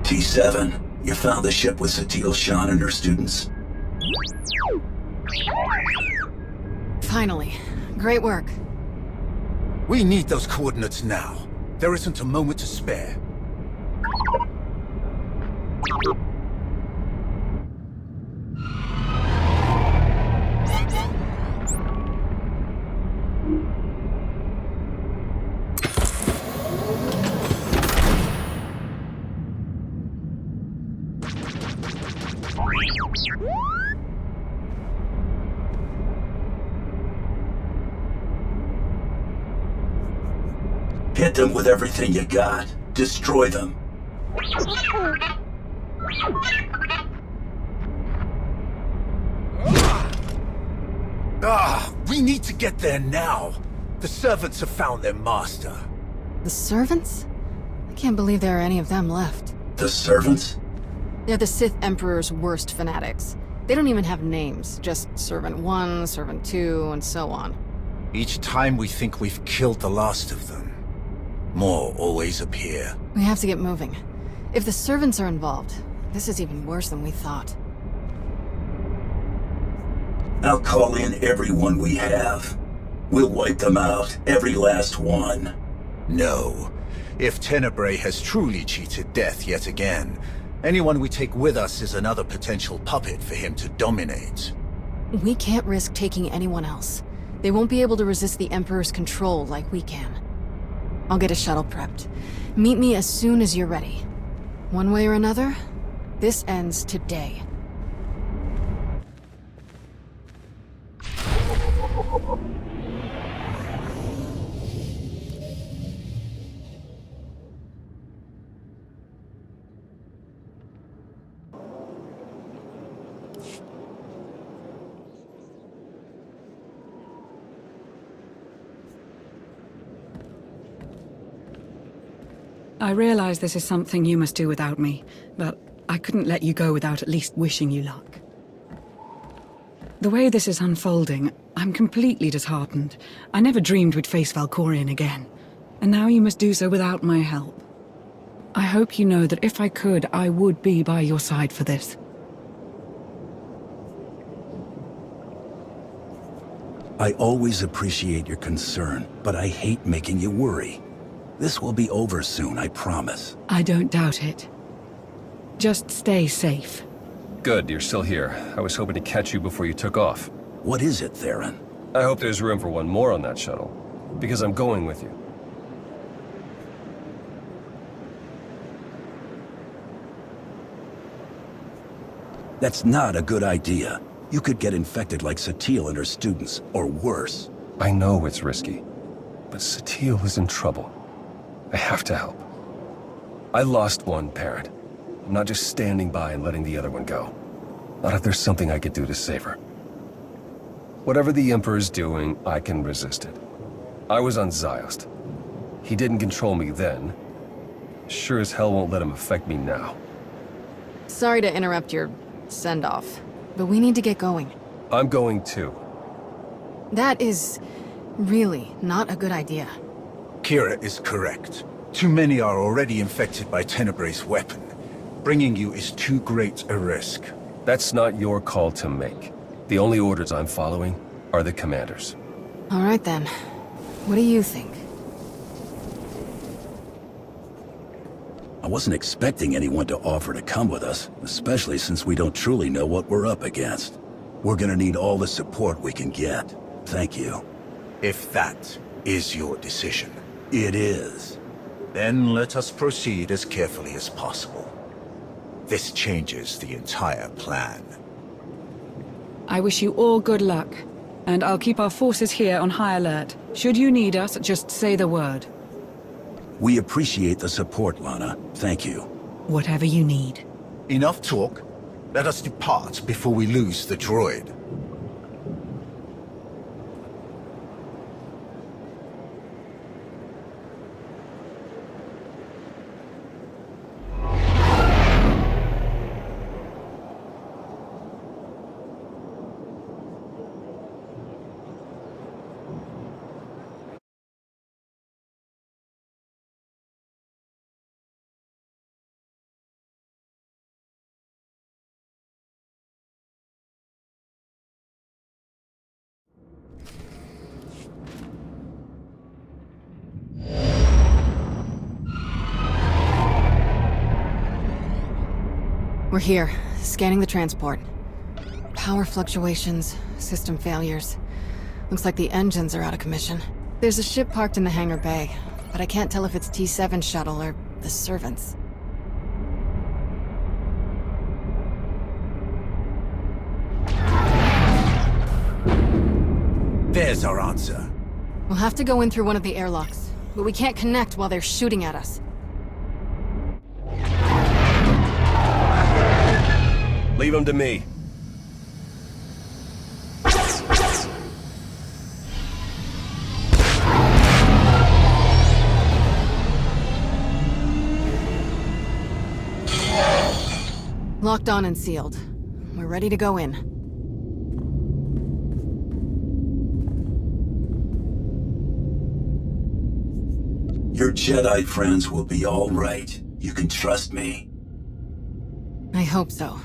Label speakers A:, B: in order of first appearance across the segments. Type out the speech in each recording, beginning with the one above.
A: T7, you found the ship with SWTOR, Sean, and her students?
B: Finally. Great work.
C: We need those coordinates now. There isn't a moment to spare.
A: Hit them with everything you got. Destroy them.
C: We need to get there now. The servants have found their master.
B: The servants? I can't believe there are any of them left.
A: The servants?
B: They're the Sith Emperor's worst fanatics. They don't even have names, just Servant 1, Servant 2, and so on.
C: Each time we think we've killed the last of them, more always appear.
B: We have to get moving. If the servants are involved, this is even worse than we thought.
A: I'll call in everyone we have. We'll wipe them out, every last one.
C: No. If Tenebrae has truly cheated death yet again, anyone we take with us is another potential puppet for him to dominate.
B: We can't risk taking anyone else. They won't be able to resist the Emperor's control like we can. I'll get a shuttle prepped. Meet me as soon as you're ready. One way or another, this ends today.
D: I realize this is something you must do without me, but I couldn't let you go without at least wishing you luck. The way this is unfolding, I'm completely disheartened. I never dreamed we'd face Valkorion again, and now you must do so without my help. I hope you know that if I could, I would be by your side for this.
A: I always appreciate your concern, but I hate making you worry. This will be over soon, I promise.
D: I don't doubt it. Just stay safe.
E: Good, you're still here. I was hoping to catch you before you took off.
A: What is it, Theron?
E: I hope there's room for one more on that shuttle, because I'm going with you.
A: That's not a good idea. You could get infected like SWTOR and her students, or worse.
E: I know it's risky, but SWTOR is in trouble. I have to help. I lost one parent. I'm not just standing by and letting the other one go. Not if there's something I could do to save her. Whatever the Emperor's doing, I can resist it. I was on Ziost. He didn't control me then. Sure as hell won't let him affect me now.
B: Sorry to interrupt your send-off, but we need to get going.
E: I'm going too.
B: That is really not a good idea.
C: Kira is correct. Too many are already infected by Tenebrae's weapon. Bringing you is too great a risk.
E: That's not your call to make. The only orders I'm following are the commander's.
B: All right then. What do you think?
A: I wasn't expecting anyone to offer to come with us, especially since we don't truly know what we're up against. We're gonna need all the support we can get. Thank you.
C: If that is your decision.
A: It is.
C: Then let us proceed as carefully as possible. This changes the entire plan.
D: I wish you all good luck, and I'll keep our forces here on high alert. Should you need us, just say the word.
A: We appreciate the support, Lana. Thank you.
D: Whatever you need.
C: Enough talk. Let us depart before we lose the droid.
B: We're here, scanning the transport. Power fluctuations, system failures. Looks like the engines are out of commission. There's a ship parked in the hangar bay, but I can't tell if it's T7 shuttle or the servants.
C: There's our answer.
B: We'll have to go in through one of the airlocks, but we can't connect while they're shooting at us.
E: Leave him to me.
B: Locked on and sealed. We're ready to go in.
A: Your Jedi friends will be all right. You can trust me.
B: I hope so.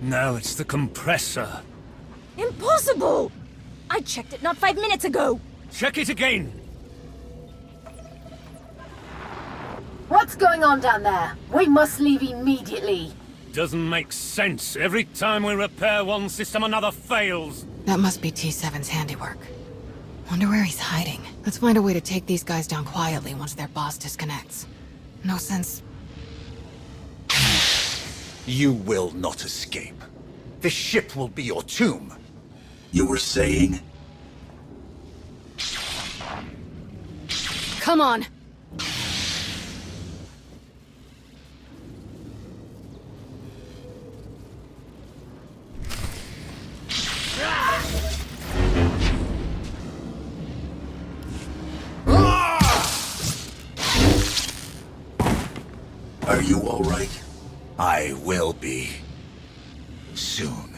F: Now it's the compressor.
G: Impossible! I checked it not 5 minutes ago!
F: Check it again!
H: What's going on down there? We must leave immediately.
F: Doesn't make sense. Every time we repair one system, another fails.
B: That must be T7's handiwork. Wonder where he's hiding. Let's find a way to take these guys down quietly once their boss disconnects. No sense...
C: You will not escape. This ship will be your tomb.
A: You were saying?
B: Come on!
A: Are you all right?
C: I will be. Soon.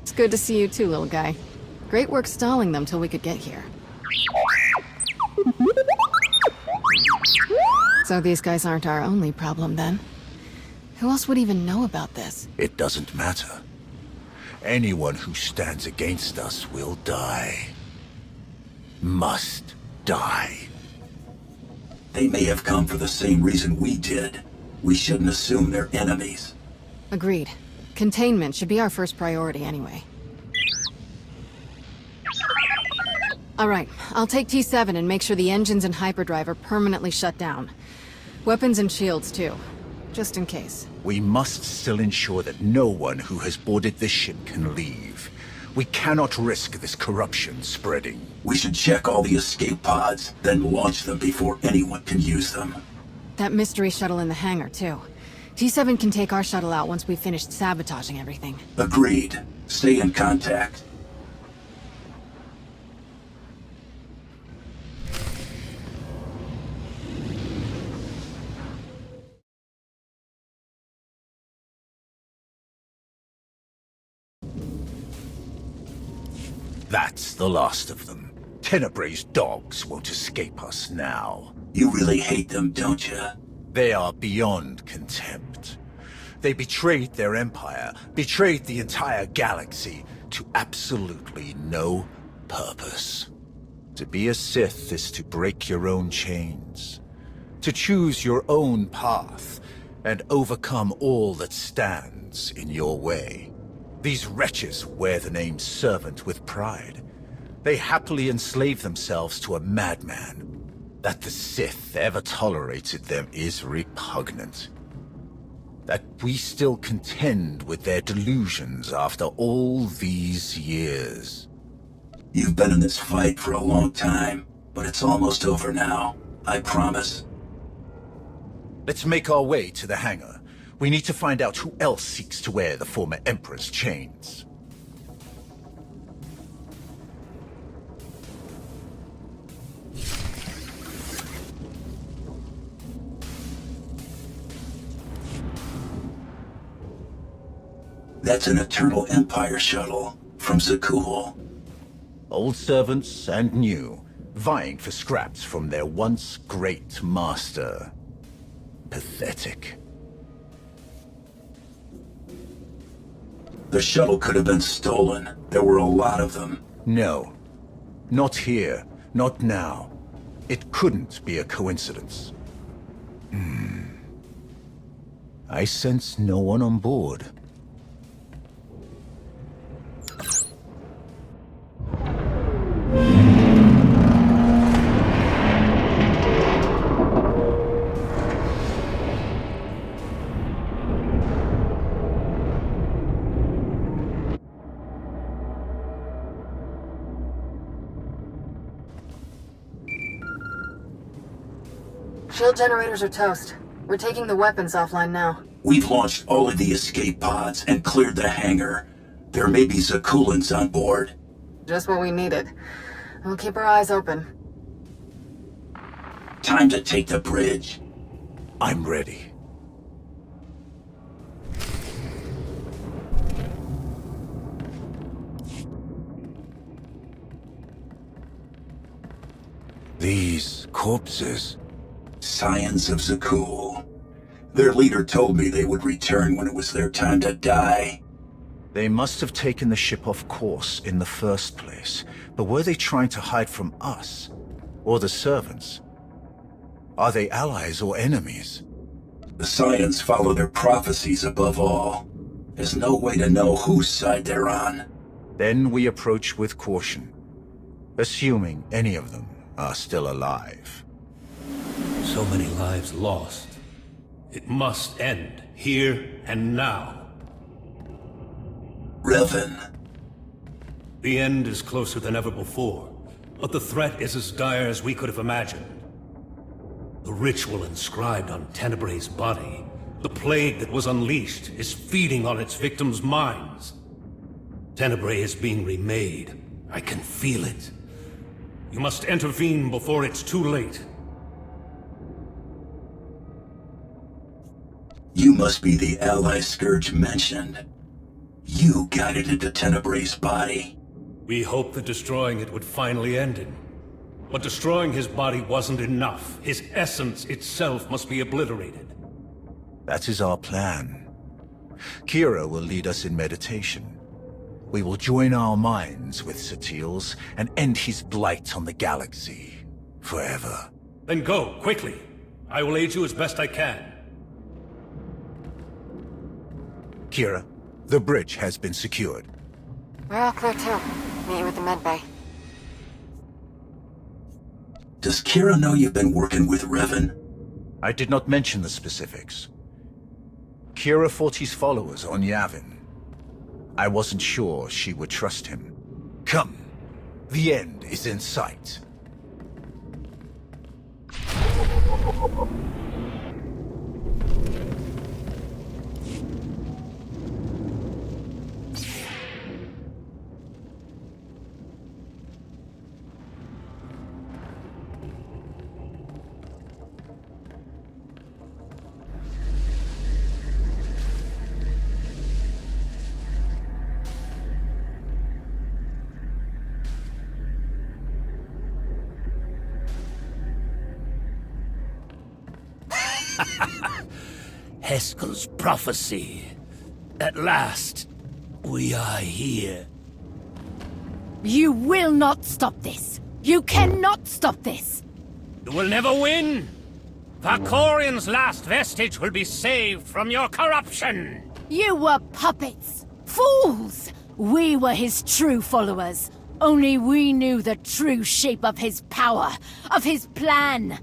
B: It's good to see you too, little guy. Great work stalling them till we could get here. So these guys aren't our only problem then? Who else would even know about this?
C: It doesn't matter. Anyone who stands against us will die. Must die.
A: They may have come for the same reason we did. We shouldn't assume they're enemies.
B: Agreed. Containment should be our first priority anyway. Alright, I'll take T7 and make sure the engines and hyperdrive are permanently shut down. Weapons and shields too, just in case.
C: We must still ensure that no one who has boarded this ship can leave. We cannot risk this corruption spreading.
A: We should check all the escape pods, then launch them before anyone can use them.
B: That mystery shuttle in the hangar too. T7 can take our shuttle out once we've finished sabotaging everything.
A: Agreed. Stay in contact.
C: That's the last of them. Tenebrae's dogs won't escape us now.
A: You really hate them, don't you?
C: They are beyond contempt. They betrayed their empire, betrayed the entire galaxy, to absolutely no purpose. To be a Sith is to break your own chains, to choose your own path, and overcome all that stands in your way. These wretches wear the name servant with pride. They happily enslave themselves to a madman. That the Sith ever tolerated them is repugnant. That we still contend with their delusions after all these years.
A: You've been in this fight for a long time, but it's almost over now. I promise.
C: Let's make our way to the hangar. We need to find out who else seeks to wear the former Emperor's chains.
A: That's an Eternal Empire shuttle from Zakul.
C: Old servants and new, vying for scraps from their once great master. Pathetic.
A: The shuttle could have been stolen. There were a lot of them.
C: No. Not here. Not now. It couldn't be a coincidence. I sense no one on board.
B: Shield generators are toast. We're taking the weapons offline now.
A: We've launched all of the escape pods and cleared the hangar. There may be Zakulans on board.
B: Just what we needed. We'll keep our eyes open.
A: Time to take the bridge.
C: I'm ready. These corpses.
A: Scions of Zakul. Their leader told me they would return when it was their time to die.
C: They must have taken the ship off course in the first place. But were they trying to hide from us? Or the servants? Are they allies or enemies?
A: The Scions follow their prophecies above all. There's no way to know whose side they're on.
C: Then we approach with caution, assuming any of them are still alive.
F: So many lives lost. It must end, here and now.
A: Revan.
F: The end is closer than ever before, but the threat is as dire as we could have imagined. The ritual inscribed on Tenebrae's body, the plague that was unleashed, is feeding on its victims' minds. Tenebrae is being remade. I can feel it. You must intervene before it's too late.
A: You must be the ally Scourge mentioned. You got it into Tenebrae's body.
F: We hoped that destroying it would finally end him. But destroying his body wasn't enough. His essence itself must be obliterated.
C: That is our plan. Kira will lead us in meditation. We will join our minds with SWTOR's and end his blight on the galaxy. Forever.
F: Then go, quickly. I will aid you as best I can.
C: Kira, the bridge has been secured.
B: We're all clear too. Meet you at the medbay.
A: Does Kira know you've been working with Revan?
C: I did not mention the specifics. Kira fought his followers on Yavin. I wasn't sure she would trust him. Come, the end is in sight.
F: Heskel's prophecy. At last, we are here.
G: You will not stop this. You cannot stop this.
F: You will never win. Valkorion's last vestige will be saved from your corruption.
G: You were puppets. Fools. We were his true followers. Only we knew the true shape of his power, of his plan.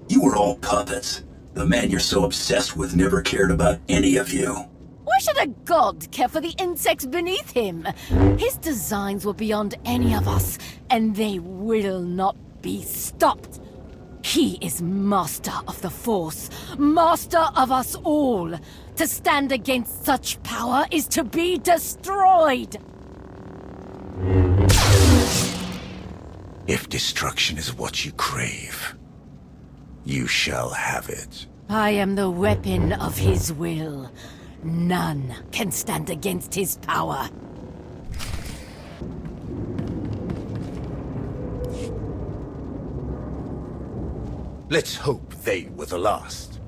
A: You were all puppets. The man you're so obsessed with never cared about any of you.
G: Why should a god care for the insects beneath him? His designs were beyond any of us, and they will not be stopped. He is master of the Force, master of us all. To stand against such power is to be destroyed.
C: If destruction is what you crave, you shall have it.
G: I am the weapon of his will. None can stand against his power.
C: Let's hope they were the last.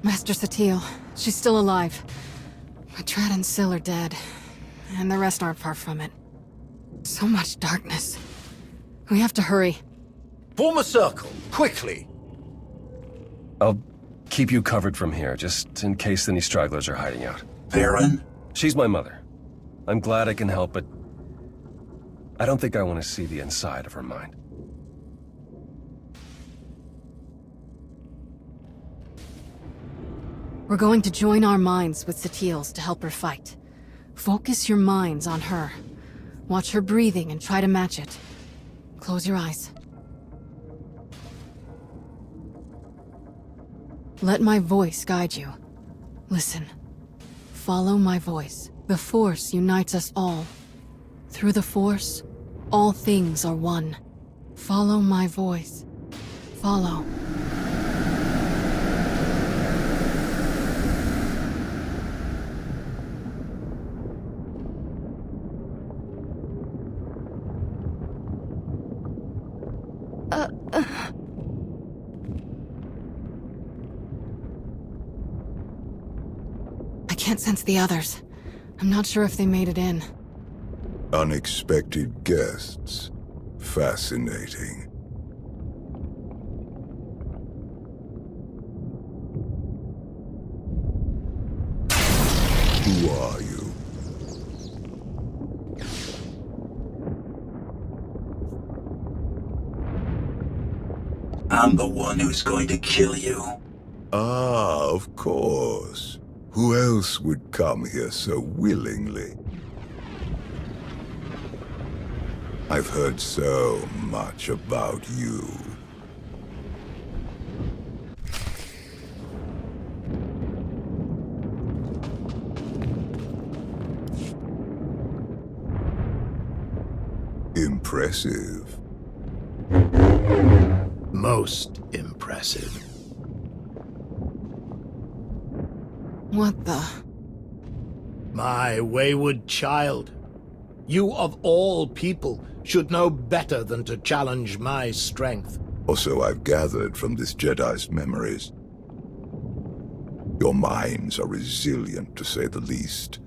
B: Master SWTOR, she's still alive. But Trad and Syl are dead, and the rest aren't far from it. So much darkness. We have to hurry.
C: Form a circle, quickly!
E: I'll keep you covered from here, just in case any stragglers are hiding out.
A: Varen?
E: She's my mother. I'm glad I can help, but I don't think I want to see the inside of her mind.
B: We're going to join our minds with SWTOR's to help her fight. Focus your minds on her. Watch her breathing and try to match it. Close your eyes. Let my voice guide you. Listen. Follow my voice. The Force unites us all. Through the Force, all things are one. Follow my voice. Follow. I can't sense the others. I'm not sure if they made it in.
I: Unexpected guests. Fascinating. Who are you?
A: I'm the one who's going to kill you.
I: Ah, of course. Who else would come here so willingly? I've heard so much about you. Impressive.
C: Most impressive.
B: What the?
J: My wayward child. You of all people should know better than to challenge my strength.
I: Or so I've gathered from this Jedi's memories. Your minds are resilient, to say the least.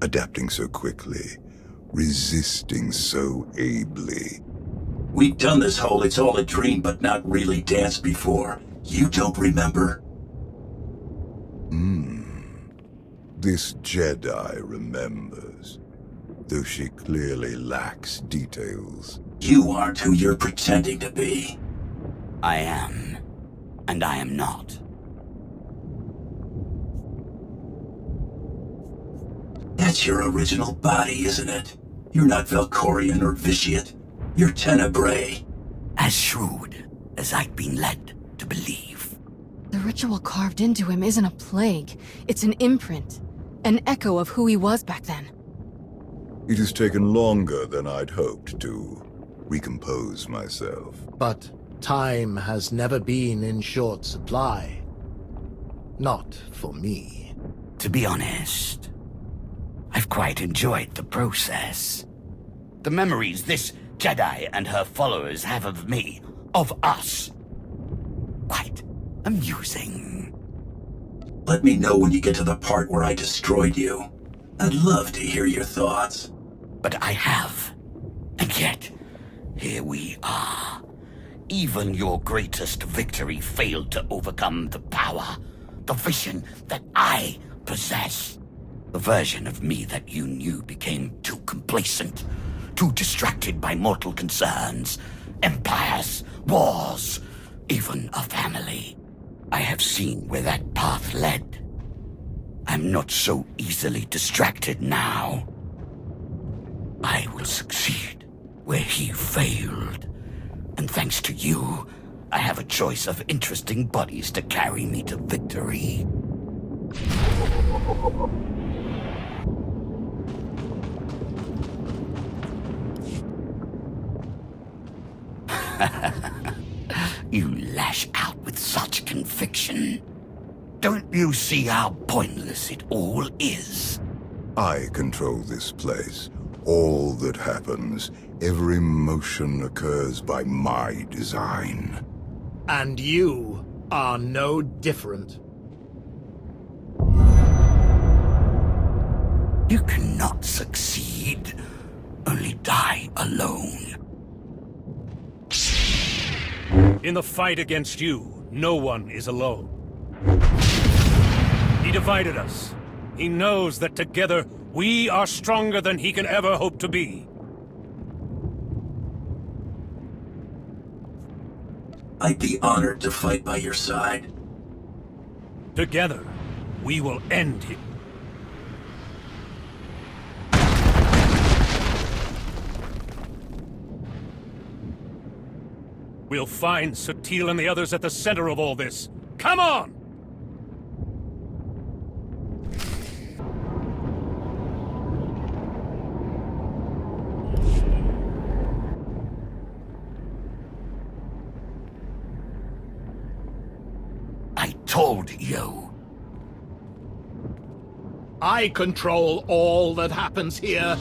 I: Adapting so quickly. Resisting so ably.
A: We've done this whole it's all a dream but not really dance before. You don't remember?
I: This Jedi remembers, though she clearly lacks details.
A: You aren't who you're pretending to be.
K: I am, and I am not.
A: That's your original body, isn't it? You're not Valkorian or Vitiate. You're Tenebrae.
K: As shrewd as I've been led to believe.
B: The ritual carved into him isn't a plague. It's an imprint. An echo of who he was back then.
I: It has taken longer than I'd hoped to recompose myself.
J: But time has never been in short supply. Not for me.
K: To be honest, I've quite enjoyed the process. The memories this Jedi and her followers have of me, of us. Quite amusing.
A: Let me know when you get to the part where I destroyed you. I'd love to hear your thoughts.
K: But I have. And yet, here we are. Even your greatest victory failed to overcome the power, the vision that I possess. The version of me that you knew became too complacent, too distracted by mortal concerns, empires, wars, even a family. I have seen where that path led. I'm not so easily distracted now. I will succeed where he failed. And thanks to you, I have a choice of interesting bodies to carry me to victory. You lash out with such conviction. Don't you see how pointless it all is?
I: I control this place. All that happens, every motion occurs by my design.
J: And you are no different.
K: You cannot succeed, only die alone.
F: In the fight against you, no one is alone. He divided us. He knows that together, we are stronger than he can ever hope to be.
A: I'd be honored to fight by your side.
F: Together, we will end him. We'll find SWTOR and the others at the center of all this. Come on!
K: I told you.
J: I control all that happens here.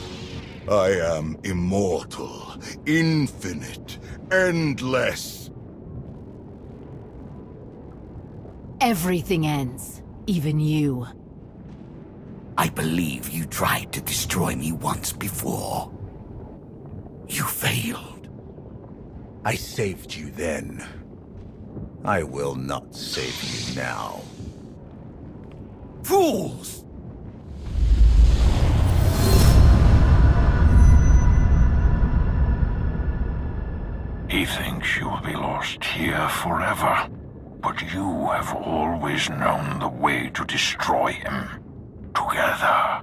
I: I am immortal, infinite, endless.
G: Everything ends. Even you.
K: I believe you tried to destroy me once before. You failed.
C: I saved you then. I will not save you now.
K: Fools!
L: He thinks you will be lost here forever, but you have always known the way to destroy him. Together,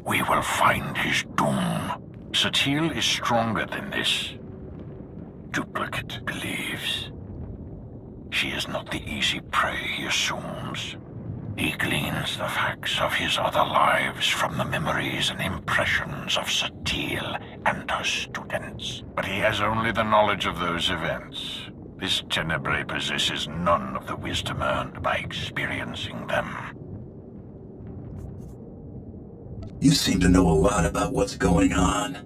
L: we will find his doom. SWTOR is stronger than this. Duplicate believes. She is not the easy prey he assumes. He gleans the facts of his other lives from the memories and impressions of SWTOR and her students. But he has only the knowledge of those events. This Tenebrae possesses none of the wisdom earned by experiencing them.
A: You seem to know a lot about what's going on.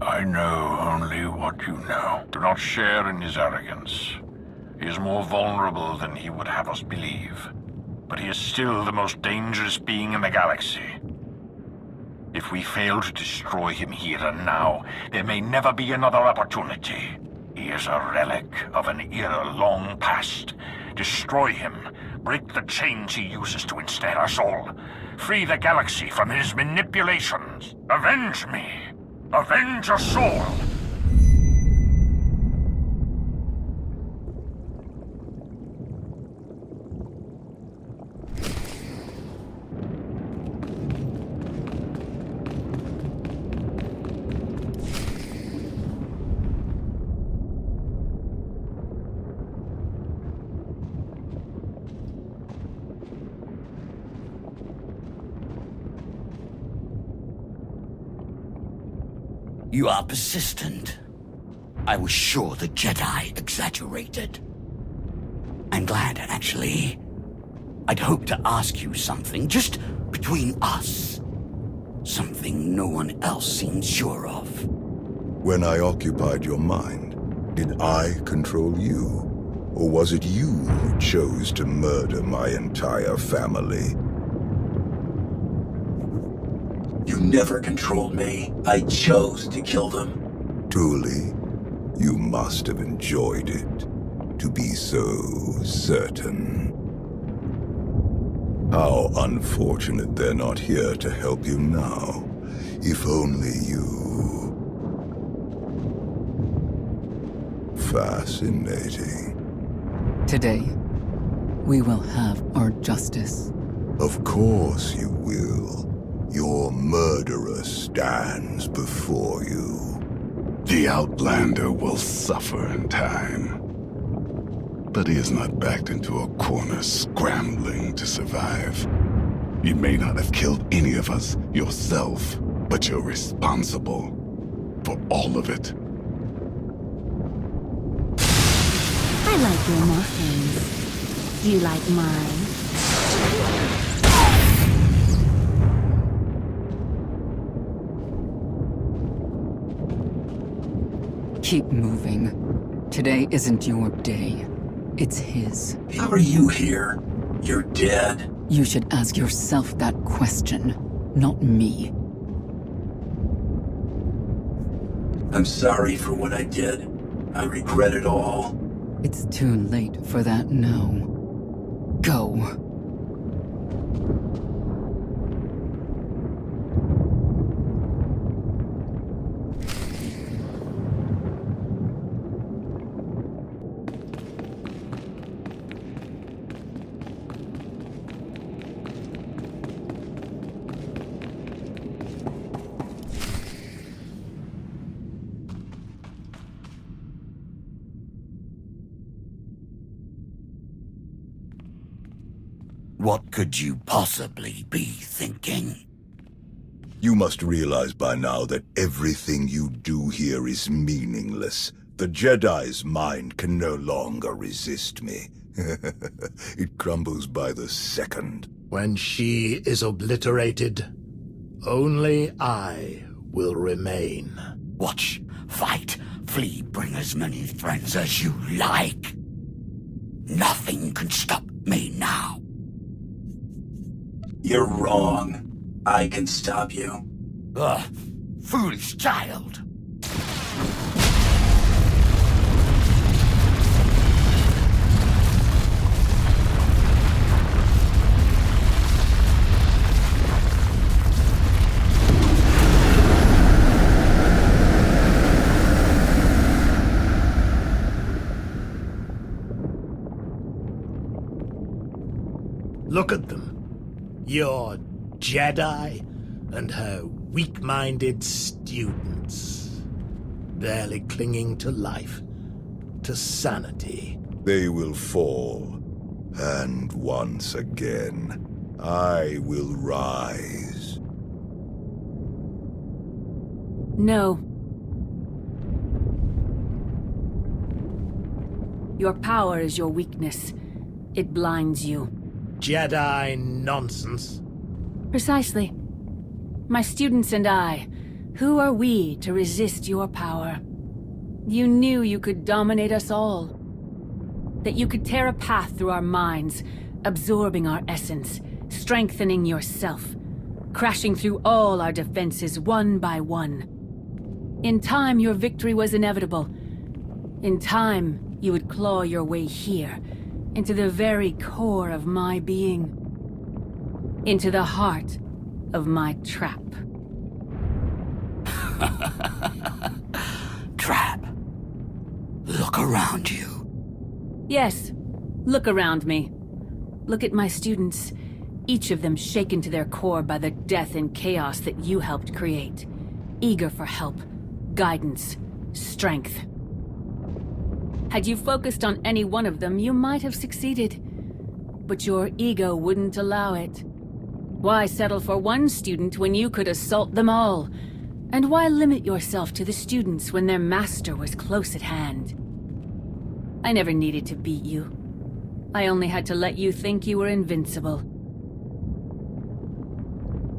L: I know only what you know. Do not share in his arrogance. He is more vulnerable than he would have us believe. But he is still the most dangerous being in the galaxy. If we fail to destroy him here and now, there may never be another opportunity. He is a relic of an era long past. Destroy him. Break the chains he uses to ensnare us all. Free the galaxy from his manipulations. Avenge me. Avenge us all.
K: You are persistent. I was sure the Jedi exaggerated. I'm glad, actually. I'd hoped to ask you something, just between us. Something no one else seems sure of.
I: When I occupied your mind, did I control you? Or was it you who chose to murder my entire family?
A: You never controlled me. I chose to kill them.
I: Truly, you must have enjoyed it, to be so certain. How unfortunate they're not here to help you now. If only you... Fascinating.
M: Today, we will have our justice.
I: Of course you will. Your murderer stands before you.
N: The Outlander will suffer in time. But he is not backed into a corner scrambling to survive. You may not have killed any of us yourself, but you're responsible for all of it.
G: like your muffins. Do you like mine?
M: Keep moving. Today isn't your day. It's his.
A: How are you here? You're dead.
M: You should ask yourself that question, not me.
A: I'm sorry for what I did. I regret it all.
M: It's too late for that now. Go.
K: What could you possibly be thinking?
I: You must realize by now that everything you do here is meaningless. The Jedi's mind can no longer resist me. It crumbles by the second.
J: When she is obliterated, only I will remain.
K: Watch, fight, flee, bring as many friends as you like. Nothing can stop me now.
A: You're wrong. I can stop you.
K: Ugh, foolish child.
J: Look at them. Your Jedi and her weak-minded students. Barely clinging to life, to sanity.
I: They will fall. And once again, I will rise.
G: No. Your power is your weakness. It blinds you.
J: Jedi nonsense.
G: Precisely. My students and I, who are we to resist your power? You knew you could dominate us all. That you could tear a path through our minds, absorbing our essence, strengthening yourself, crashing through all our defenses one by one. In time, your victory was inevitable. In time, you would claw your way here, into the very core of my being. Into the heart of my trap.
K: Trap. Look around you.
G: Yes, look around me. Look at my students, each of them shaken to their core by the death and chaos that you helped create. Eager for help, guidance, strength. Had you focused on any one of them, you might have succeeded. But your ego wouldn't allow it. Why settle for one student when you could assault them all? And why limit yourself to the students when their master was close at hand? I never needed to beat you. I only had to let you think you were invincible.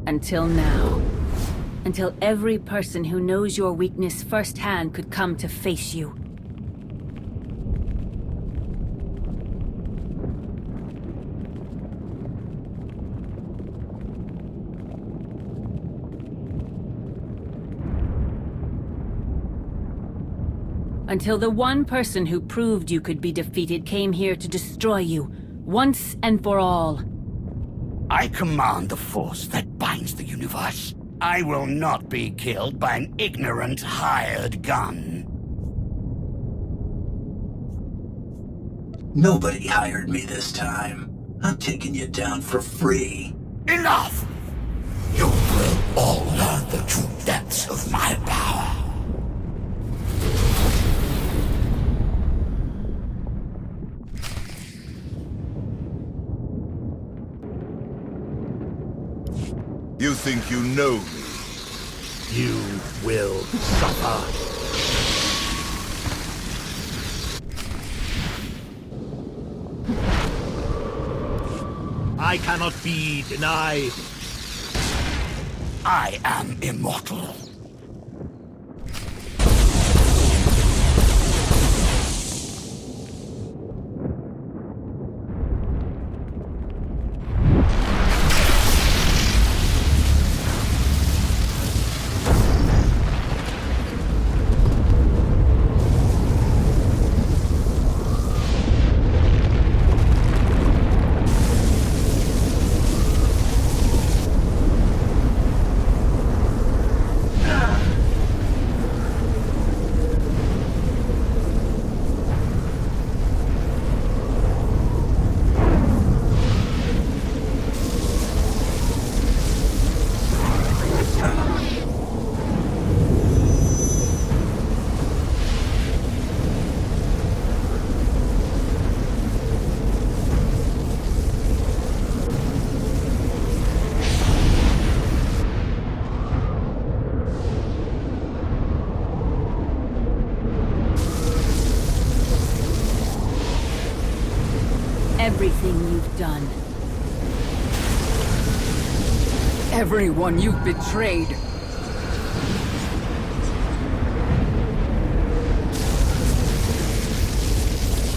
G: Until now. Until every person who knows your weakness firsthand could come to face you. Until the one person who proved you could be defeated came here to destroy you, once and for all.
K: I command the force that binds the universe. I will not be killed by an ignorant hired gun.
A: Nobody hired me this time. I'm taking you down for free.
K: Enough! You will all learn the true depths of my power.
I: You think you know me?
J: You will suffer. I cannot be denied.
K: I am immortal.
G: Everything you've done.
M: Everyone you've betrayed.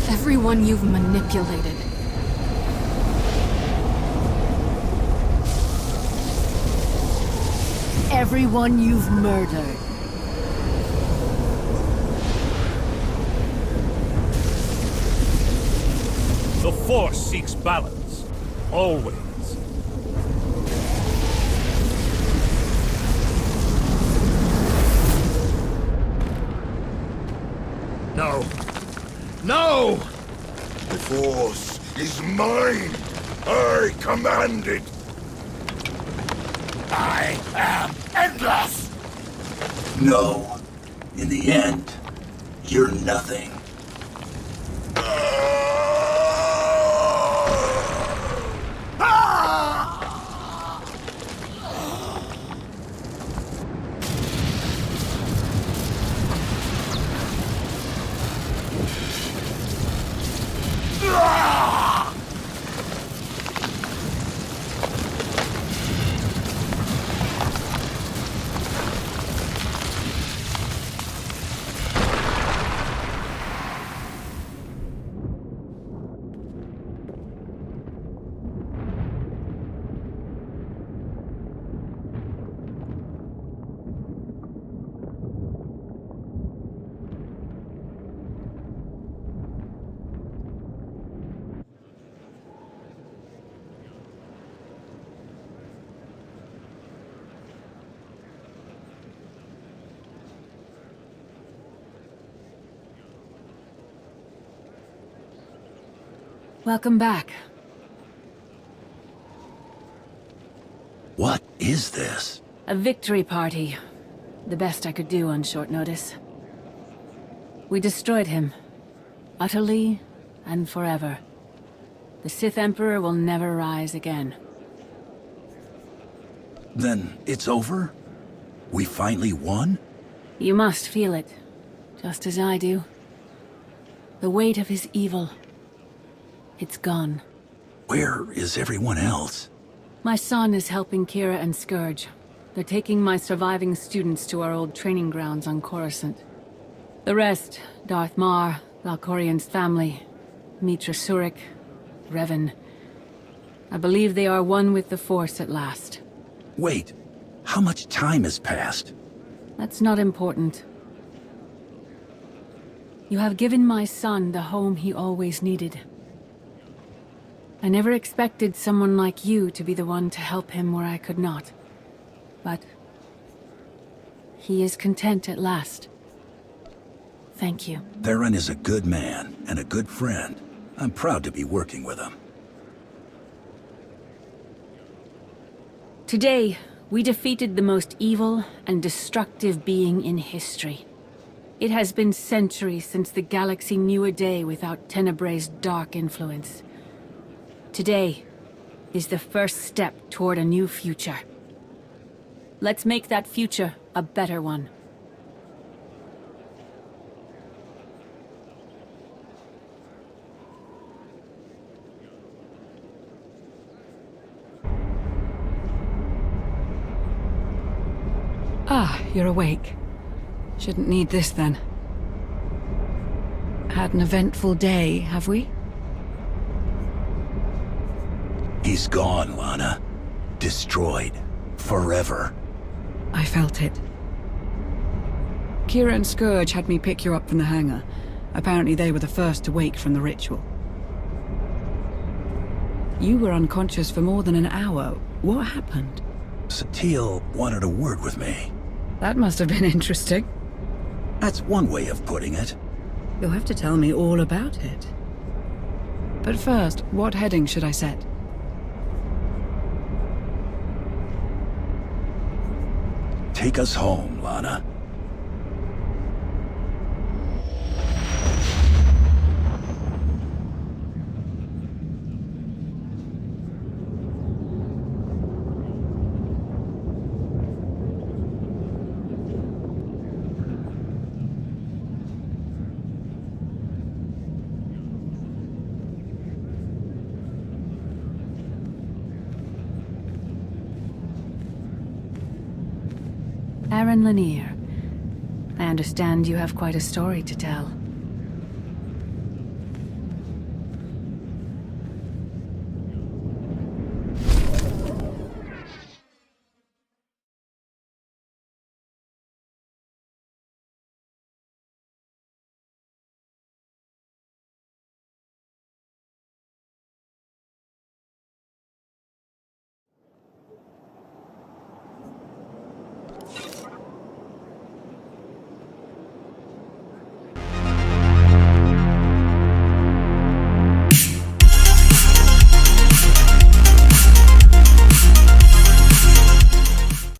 B: Everyone you've manipulated.
G: Everyone you've murdered.
F: The Force seeks balance. Always.
J: No. No!
I: The Force is mine! I command it!
K: I am endless!
A: No. In the end, you're nothing.
B: Welcome back.
A: What is this?
G: A victory party. The best I could do on short notice. We destroyed him. Utterly and forever. The Sith Emperor will never rise again.
A: Then it's over? We finally won?
G: You must feel it. Just as I do. The weight of his evil. It's gone.
A: Where is everyone else?
G: My son is helping Kira and Scourge. They're taking my surviving students to our old training grounds on Coruscant. The rest, Darth Mar, Valkorian's family, Mitra Surik, Revan. I believe they are one with the Force at last.
A: Wait, how much time has passed?
G: That's not important. You have given my son the home he always needed. I never expected someone like you to be the one to help him where I could not. But he is content at last. Thank you.
A: Theron is a good man and a good friend. I'm proud to be working with him.
G: Today, we defeated the most evil and destructive being in history. It has been centuries since the galaxy knew a day without Tenebrae's dark influence. Today is the first step toward a new future. Let's make that future a better one.
D: Ah, you're awake. Shouldn't need this then. Had an eventful day, have we?
A: He's gone, Lana. Destroyed. Forever.
D: I felt it. Kira and Scourge had me pick you up from the hangar. Apparently they were the first to wake from the ritual. You were unconscious for more than an hour. What happened?
A: SWTOR wanted a word with me.
D: That must have been interesting.
A: That's one way of putting it.
D: You'll have to tell me all about it. But first, what heading should I set?
A: Take us home, Lana.
G: Aaron Lanier. I understand you have quite a story to tell.